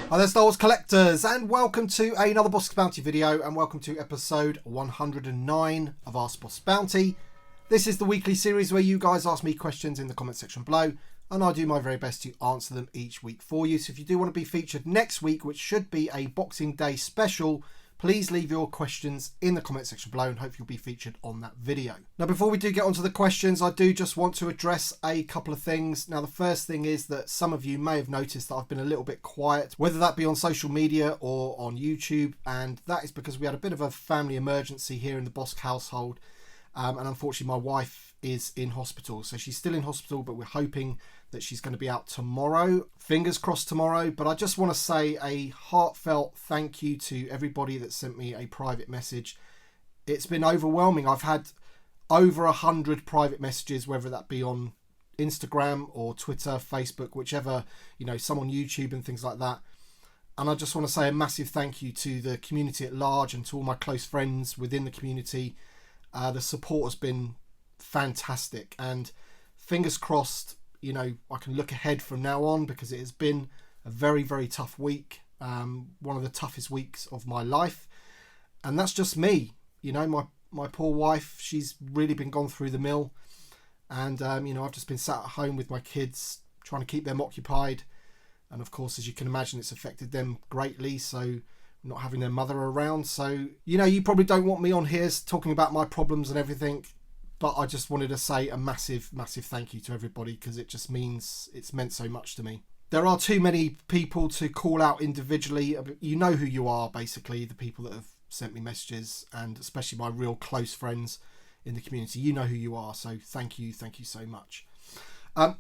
Hi there Star Wars collectors, and welcome to another Bossk Bounty video, and welcome to episode 109 of Ask Bossk Bounty. This is the weekly series where you guys ask me questions in the comment section below, and I do my very best to answer them each week for you. So if you do want to be featured next week, which should be a Boxing Day special, please leave your questions in the comment section below and hope you'll be featured on that video. Now, before we do get onto the questions, I do just want to address a couple of things. Now, the first thing is that some of you may have noticed that I've been a little bit quiet, whether that be on social media or on YouTube, and that is because we had a bit of a family emergency here in the Bossk household, and unfortunately my wife is in hospital. So she's still in hospital, but we're hoping that she's going to be out tomorrow. Fingers crossed tomorrow. But I just want to say a heartfelt thank you to everybody that sent me a private message. It's been overwhelming. I've had over 100 private messages, whether that be on Instagram or Twitter, Facebook, whichever, some on YouTube and things like that. And I just want to say a massive thank you to the community at large and to all my close friends within the community. The support has been fantastic, and fingers crossed, I can look ahead from now on, because it has been a very, very tough week. One of the toughest weeks of my life. And that's just me. My poor wife, she's really been gone through the mill. And, I've just been sat at home with my kids, trying to keep them occupied. And of course, as you can imagine, it's affected them greatly. So not having their mother around. So, you probably don't want me on here talking about my problems and everything. But I just wanted to say a massive, massive thank you to everybody, because it just means it's meant so much to me. There are too many people to call out individually. You know who you are, basically, the people that have sent me messages, and especially my real close friends in the community. You know who you are, so thank you so much.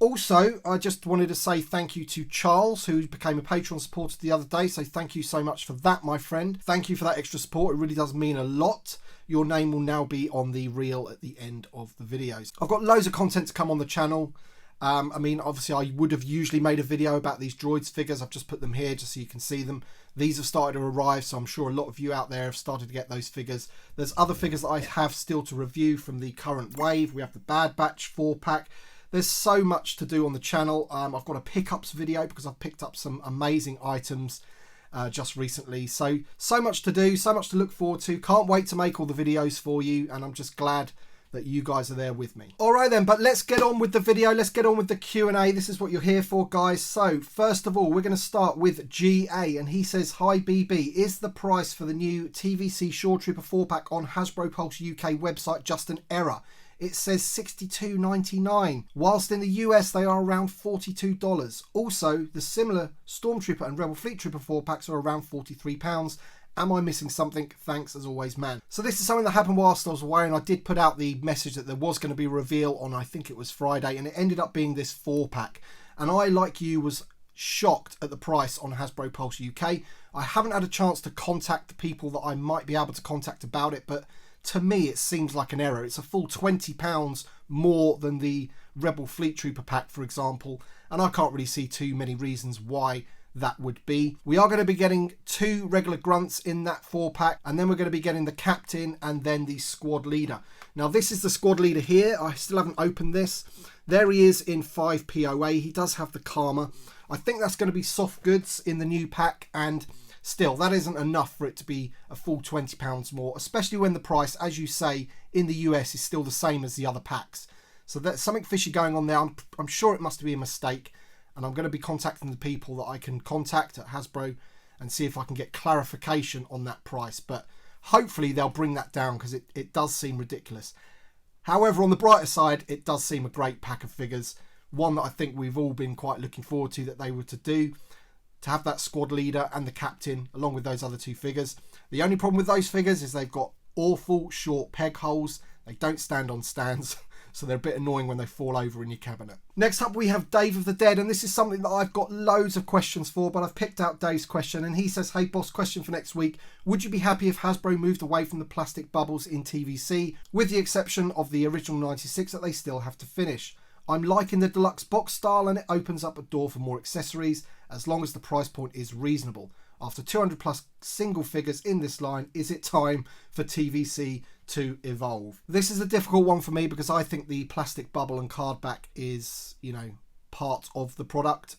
Also, I just wanted to say thank you to Charles, who became a Patreon supporter the other day. So thank you so much for that, my friend. Thank you for that extra support. It really does mean a lot. Your name will now be on the reel at the end of the videos. I've got loads of content to come on the channel. Obviously I would have usually made a video about these droids figures. I've just put them here just so you can see them. These have started to arrive, so I'm sure a lot of you out there have started to get those figures. There's other figures that I have still to review from the current wave. We have the Bad Batch 4-pack. There's so much to do on the channel. I've got a pickups video because I've picked up some amazing items just recently. So much to do, so much to look forward to. Can't wait to make all the videos for you, and I'm just glad that you guys are there with me. All right then, but let's get on with the video. Let's get on with the Q&A. This is what you're here for, guys. So first of all, we're going to start with GA, and he says, "Hi BB, is the price for the new TVC Shoretrooper 4-pack on Hasbro Pulse UK website just an error? It says $62.99, whilst in the US they are around $42. Also, the similar Stormtrooper and Rebel Fleet Trooper 4-packs are around £43. Am I missing something? Thanks as always, man." So this is something that happened whilst I was away, and I did put out the message that there was going to be a reveal on, I think it was Friday, and it ended up being this 4-pack. And I, like you, was shocked at the price on Hasbro Pulse UK. I haven't had a chance to contact the people that I might be able to contact about it, but to me it seems like an error. It's a full £20 more than the Rebel Fleet Trooper pack, for example, and I can't really see too many reasons why that would be. We are going to be getting 2 regular grunts in that 4-pack, and then we're going to be getting the captain and then the squad leader. Now this is the squad leader here. I still haven't opened this. There he is in 5 POA. He does have the Karma. I think that's going to be soft goods in the new pack, and still, that isn't enough for it to be a full £20 more, especially when the price, as you say, in the US is still the same as the other packs. So there's something fishy going on there. I'm sure it must be a mistake, and I'm going to be contacting the people that I can contact at Hasbro and see if I can get clarification on that price. But hopefully they'll bring that down, because it does seem ridiculous. However, on the brighter side, it does seem a great pack of figures. One that I think we've all been quite looking forward to that they were to do. To have that squad leader and the captain along with those other 2 figures. The only problem with those figures is they've got awful short peg holes. They don't stand on stands, so they're a bit annoying when they fall over in your cabinet. Next up we have Dave of the Dead, and this is something that I've got loads of questions for, but I've picked out Dave's question, and he says, "Hey boss, question for next week. Would you be happy if Hasbro moved away from the plastic bubbles in TVC, with the exception of the original 96 that they still have to finish? I'm liking the deluxe box style, and it opens up a door for more accessories, as long as the price point is reasonable. After 200 plus single figures in this line, is it time for TVC to evolve?" This is a difficult one for me, because I think the plastic bubble and card back is, part of the product.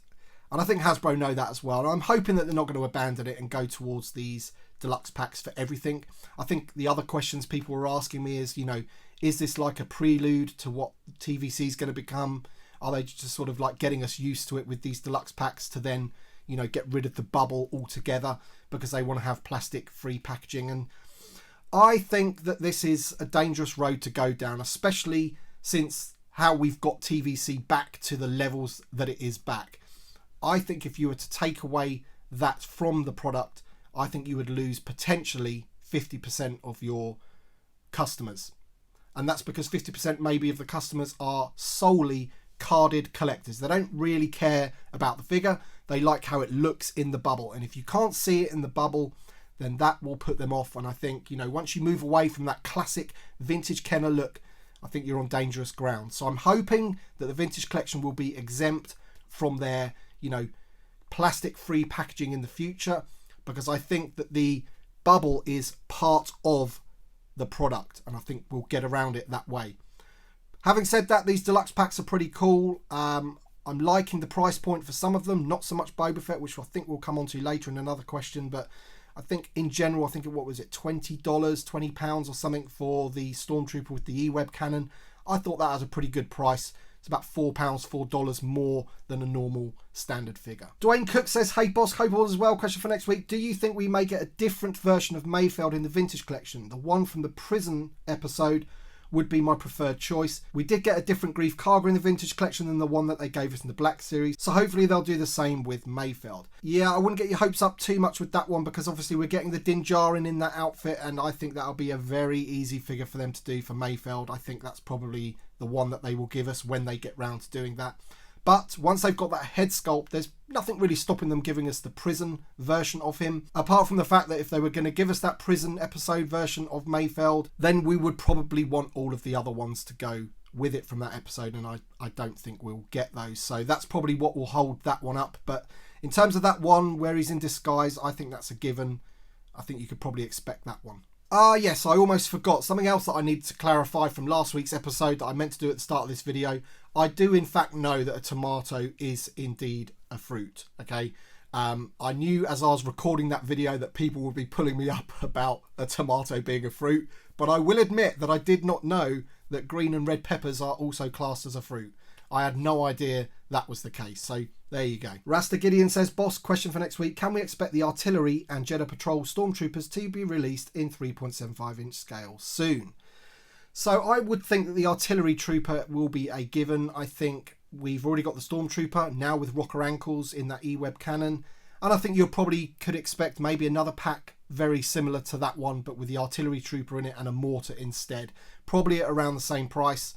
And I think Hasbro know that as well. And I'm hoping that they're not going to abandon it and go towards these deluxe packs for everything. I think the other questions people were asking me is, you know, is this like a prelude to what TVC is going to become? Are they just sort of like getting us used to it with these deluxe packs to then, you know, get rid of the bubble altogether because they want to have plastic-free packaging? And I think that this is a dangerous road to go down, especially since how we've got TVC back to the levels that it is back. I think if you were to take away that from the product, I think you would lose potentially 50% of your customers. And that's because 50% maybe of the customers are solely carded collectors. They don't really care about the figure. They like how it looks in the bubble. And if you can't see it in the bubble, then that will put them off. And I think, you know, once you move away from that classic vintage Kenner look, I think you're on dangerous ground. So I'm hoping that the Vintage Collection will be exempt from their, you know, plastic-free packaging in the future, because I think that the bubble is part of the product, and I think we'll get around it that way. Having said that, these deluxe packs are pretty cool. I'm liking the price point for some of them, not so much Boba Fett, which I think we'll come on to later in another question, but I think in general, I think what was it, $20, £20 or something for the Stormtrooper with the E-Web cannon. I thought that was a pretty good price. It's about £4, $4 more than a normal standard figure. Dwayne Cook says, hey Bossk, hope all is well. Question for next week. Do you think we may get a different version of Mayfeld in the Vintage Collection? The one from the prison episode would be my preferred choice. We did get a different Grief Karga in the Vintage Collection than the one that they gave us in the Black Series, so hopefully they'll do the same with Mayfeld. Yeah, I wouldn't get your hopes up too much with that one, because obviously we're getting the Din Djarin in that outfit, and I think that'll be a very easy figure for them to do for Mayfeld. I think that's probably the one that they will give us when they get round to doing that. But once they've got that head sculpt, there's nothing really stopping them giving us the prison version of him. Apart from the fact that if they were going to give us that prison episode version of Mayfeld, then we would probably want all of the other ones to go with it from that episode, and I don't think we'll get those. So that's probably what will hold that one up. But in terms of that one where he's in disguise, I think that's a given. I think you could probably expect that one. Yes, I almost forgot. Something else that I need to clarify from last week's episode that I meant to do at the start of this video. I do in fact know that a tomato is indeed a fruit, okay? I knew as I was recording that video that people would be pulling me up about a tomato being a fruit, but I will admit that I did not know that green and red peppers are also classed as a fruit. I had no idea that was the case, so there you go. Rasta Gideon says, Bossk, question for next week. Can we expect the artillery and Jeddah Patrol Stormtroopers to be released in 3.75 inch scale soon? So I would think that the artillery trooper will be a given. I think we've already got the Stormtrooper now with rocker ankles in that E-Web cannon. And I think you probably could expect maybe another pack very similar to that one, but with the artillery trooper in it and a mortar instead. Probably at around the same price.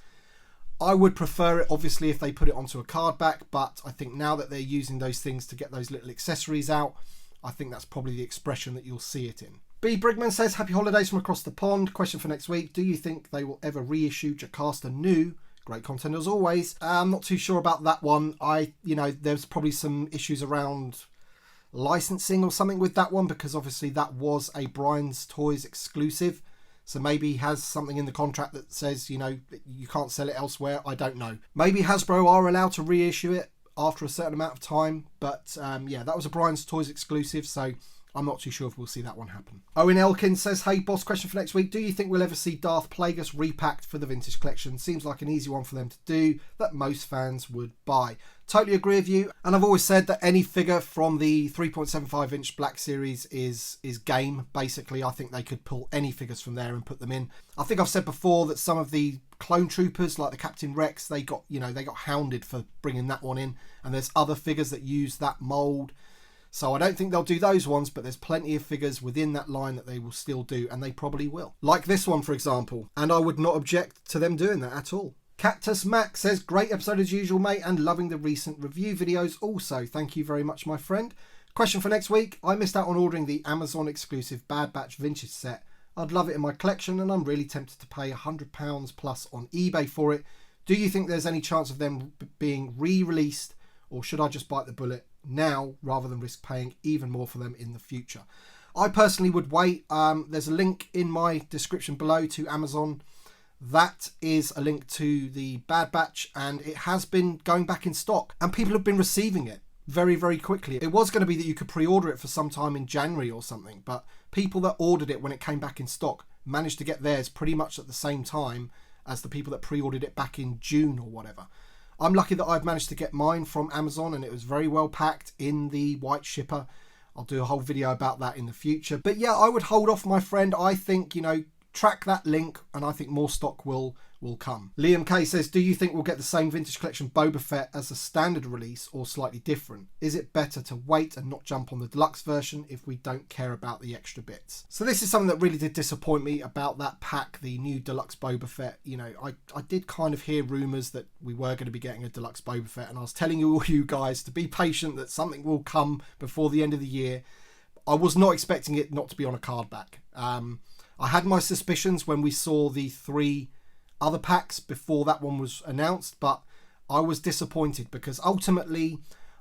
I would prefer it, obviously, if they put it onto a card back, but I think now that they're using those things to get those little accessories out, I think that's probably the expression that you'll see it in. B. Brigman says, happy holidays from across the pond. Question for next week. Do you think they will ever reissue Jocasta new? Great content as always. I'm not too sure about that one. There's probably some issues around licensing or something with that one, because obviously that was a Brian's Toys exclusive. So maybe he has something in the contract that says, you know, you can't sell it elsewhere. I don't know. Maybe Hasbro are allowed to reissue it after a certain amount of time. But yeah, that was a Brian's Toys exclusive. So I'm not too sure if we'll see that one happen. Owen Elkin says, hey, Bossk, question for next week. Do you think we'll ever see Darth Plagueis repacked for the Vintage Collection? Seems like an easy one for them to do that most fans would buy. Totally agree with you. And I've always said that any figure from the 3.75 inch Black Series is game, basically. I think they could pull any figures from there and put them in. I think I've said before that some of the clone troopers, like the Captain Rex, they got hounded for bringing that one in. And there's other figures that use that mould. So I don't think they'll do those ones, but there's plenty of figures within that line that they will still do, and they probably will. Like this one, for example. And I would not object to them doing that at all. Cactus Mac says, great episode as usual, mate, and loving the recent review videos also. Thank you very much, my friend. Question for next week. I missed out on ordering the Amazon exclusive Bad Batch vintage set. I'd love it in my collection, and I'm really tempted to pay £100 plus on eBay for it. Do you think there's any chance of them being re-released, or should I just bite the bullet now rather than risk paying even more for them in the future? I personally would wait. There's a link in my description below to Amazon. That is a link to the Bad Batch, and it has been going back in stock and people have been receiving it. very, very quickly. It was going to be that you could pre-order it for some time in January or something, but people that ordered it when it came back in stock managed to get theirs pretty much at the same time as the people that pre-ordered it back in June or whatever. I'm lucky that I've managed to get mine from Amazon, and it was very well packed in the white shipper. I'll do a whole video about that in the future. But yeah, I would hold off, my friend. I think, track that link, and I think more stock will come. Liam K says, do you think we'll get the same Vintage Collection Boba Fett as a standard release or slightly different? Is it better to wait and not jump on the deluxe version if we don't care about the extra bits? So this is something that really did disappoint me about that pack, the new deluxe Boba Fett. I did kind of hear rumours that we were going to be getting a deluxe Boba Fett, and I was telling all you guys to be patient, that something will come before the end of the year. I was not expecting it not to be on a card back. I had my suspicions when we saw the 3 other packs before that one was announced, but I was disappointed because ultimately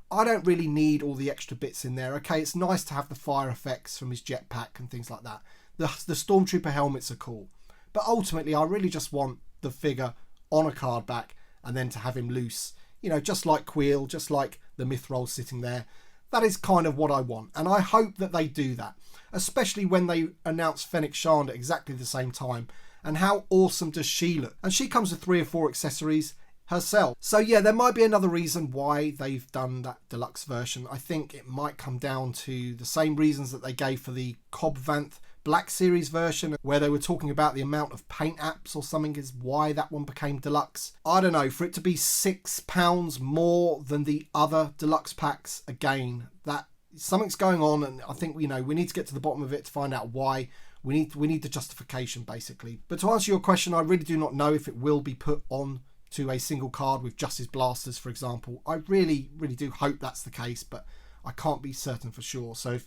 I don't really need all the extra bits in there. Okay, it's nice to have the fire effects from his jetpack and things like that. The Stormtrooper helmets are cool, but ultimately I really just want the figure on a card back and then to have him loose, just like Queel, just like the Mithril sitting there. That is kind of what I want, and I hope that they do that, especially when they announce Fennec Shand at exactly the same time. And how awesome does she look? And she comes with 3 or 4 accessories herself. So yeah, there might be another reason why they've done that deluxe version. I think it might come down to the same reasons that they gave for the Cobb Vanth Black Series version, where they were talking about the amount of paint apps or something is why that one became deluxe. I don't know, for it to be £6 more than the other deluxe packs, again, that something's going on, and I think we need to get to the bottom of it to find out why. We need the justification, basically. But to answer your question, I really do not know if it will be put on to a single card with just his blasters, for example. I really, really do hope that's the case, but I can't be certain for sure. So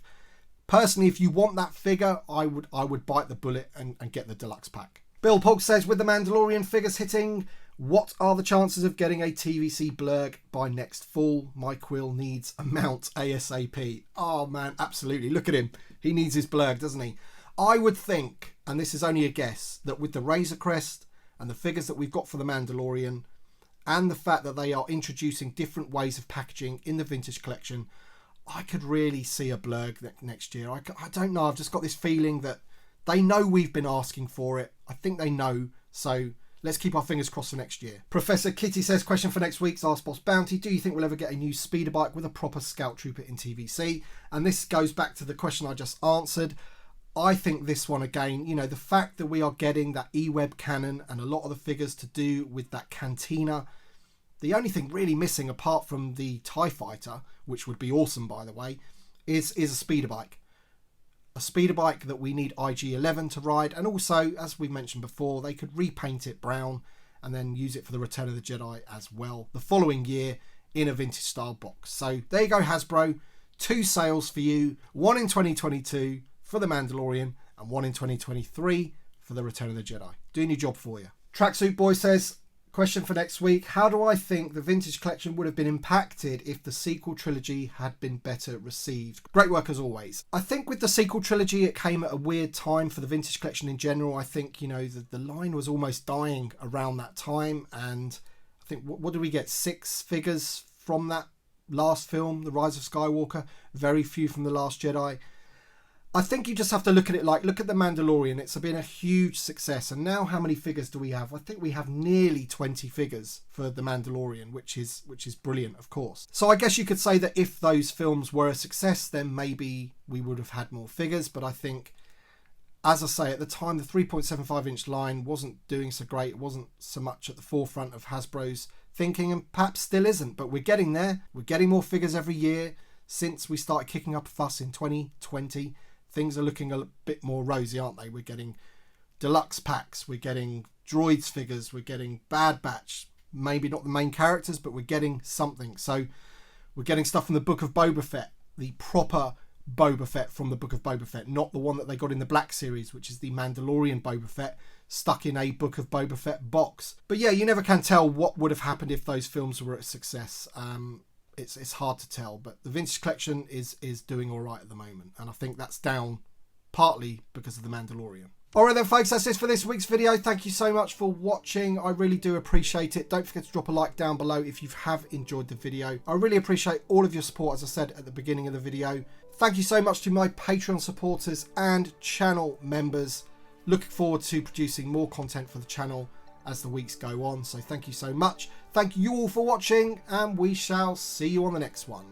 personally, if you want that figure, I would bite the bullet and get the deluxe pack. Bill Polk says, with the Mandalorian figures hitting, what are the chances of getting a TVC blurg by next fall? My Quill needs a mount ASAP. Oh man, absolutely. Look at him. He needs his blurg, doesn't he? I would think, and this is only a guess, that with the Razor Crest and the figures that we've got for the Mandalorian, and the fact that they are introducing different ways of packaging in the Vintage Collection, I could really see a blurg next year. I don't know, I've just got this feeling that they know we've been asking for it. I think they know, so let's keep our fingers crossed for next year. Professor Kitty says, question for next week's Ask Boss Bounty. Do you think we'll ever get a new speeder bike with a proper Scout Trooper in TVC? And this goes back to the question I just answered. I think this one again, the fact that we are getting that E-Web cannon and a lot of the figures to do with that cantina, the only thing really missing apart from the TIE Fighter, which would be awesome by the way, is a speeder bike. A speeder bike that we need IG-11 to ride, and also, as we mentioned before, they could repaint it brown and then use it for the Return of the Jedi as well the following year in a vintage style box. So there you go, Hasbro. 2 sales for you, one in 2022 for the Mandalorian and one in 2023 for the Return of the Jedi. Doing your job for you. Tracksuit Boy says, question for next week. How do I think the Vintage Collection would have been impacted if the sequel trilogy had been better received? Great work as always. I think with the sequel trilogy, it came at a weird time for the Vintage Collection in general. I think, the line was almost dying around that time. And I think, what did we get? 6 figures from that last film, The Rise of Skywalker. Very few from The Last Jedi. I think you just have to look at it like, look at The Mandalorian. It's been a huge success. And now how many figures do we have? I think we have nearly 20 figures for The Mandalorian, which is brilliant, of course. So I guess you could say that if those films were a success, then maybe we would have had more figures. But I think, as I say, at the time, the 3.75 inch line wasn't doing so great. It wasn't so much at the forefront of Hasbro's thinking, and perhaps still isn't. But we're getting there. We're getting more figures every year since we started kicking up a fuss in 2020. Things are looking a bit more rosy, aren't they? We're getting deluxe packs, we're getting droids figures, we're getting Bad Batch. Maybe not the main characters, but we're getting something. So we're getting stuff from the Book of Boba Fett, the proper Boba Fett from the Book of Boba Fett, not the one that they got in the Black Series, which is the Mandalorian Boba Fett stuck in a Book of Boba Fett box. But yeah, you never can tell what would have happened if those films were a success. It's hard to tell, but the Vintage Collection is doing all right at the moment, and I think that's down partly because of The Mandalorian. Alright then folks, that's it for this week's video. Thank you so much for watching. I really do appreciate it. Don't forget to drop a like down below if you have enjoyed the video. I really appreciate all of your support, as I said at the beginning of the video. Thank you so much to my Patreon supporters and channel members. Looking forward to producing more content for the channel as the weeks go on. So thank you so much. Thank you all for watching, and we shall see you on the next one.